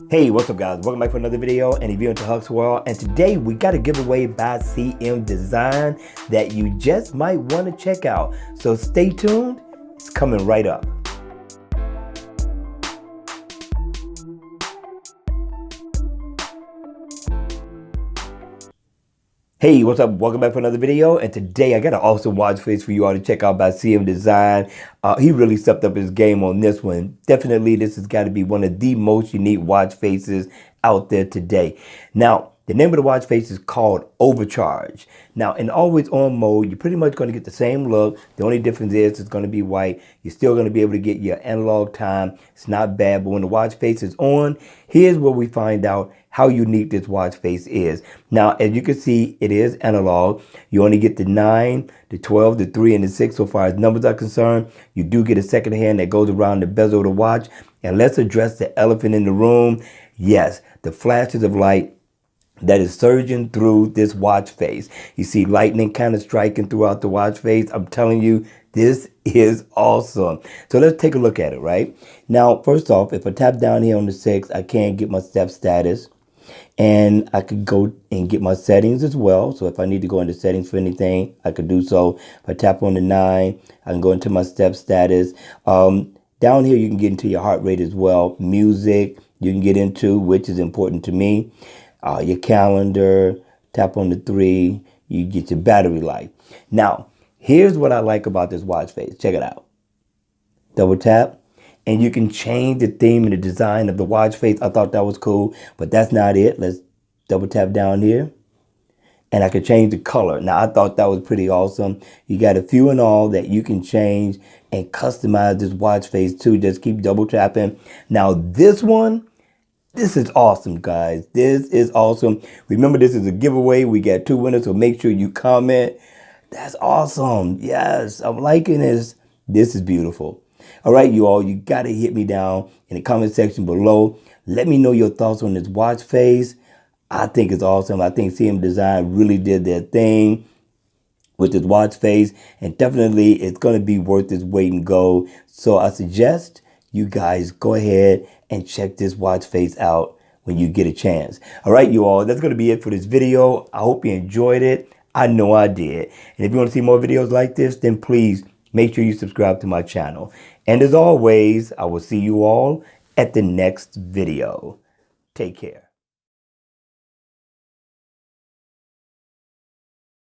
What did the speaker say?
Hey, what's up guys? Welcome back for another video, and if you're into Huck's World, and today we got a giveaway by CM Design that you just might want to check out. So stay tuned, it's coming right up. Hey, what's up? Welcome back for another video, and today I got an awesome watch face for you all to check out by CM Design. He really stepped up his game on this one. Definitely, this has got to be one of the most unique watch faces out there today. Now, the name of the watch face is called Overcharged. Now, in always on mode, you're pretty much going to get the same look. The only difference is it's going to be white. You're still going to be able to get your analog time. It's not bad, but when the watch face is on, here's where we find out how unique this watch face is. Now, as you can see, it is analog. You only get the 9, the 12, the 3, and the 6 so far as numbers are concerned. You do get a second hand that goes around the bezel of the watch. And let's address the elephant in the room. Yes, the flashes of light that is surging through this watch face. You see lightning kind of striking throughout the watch face. I'm telling you, this is awesome. So let's take a look at it, right? Now, first off, if I tap down here on the 6, I can get my step status. And I could go and get my settings as well. So if I need to go into settings for anything, I could do so. If I tap on the 9, I can go into my step status. Down here, you can get into your heart rate as well. Music, you can get into, which is important to me. Your calendar, tap on the 3, you get your battery life. Now, here's what I like about this watch face. Check it out. Double tap. And you can change the theme and the design of the watch face. I thought that was cool, but that's not it. Let's double tap down here. And I can change the color. Now, I thought that was pretty awesome. You got a few and all that you can change and customize this watch face too. Just keep double tapping. Now, this one, this is awesome, guys. This is awesome. Remember, this is a giveaway. We got 2 winners, so make sure you comment. That's awesome. Yes, I'm liking this. This is beautiful. All right, you all, you got to hit me down in the comment section below. Let me know your thoughts on this watch face. I think it's awesome. I think CM Design really did their thing with this watch face, and definitely it's going to be worth its weight in gold. So I suggest you guys go ahead and check this watch face out when you get a chance. All right, you all, that's going to be it for this video. I hope you enjoyed it. I know I did. And if you want to see more videos like this, then please make sure you subscribe to my channel. And as always, I will see you all at the next video. Take care.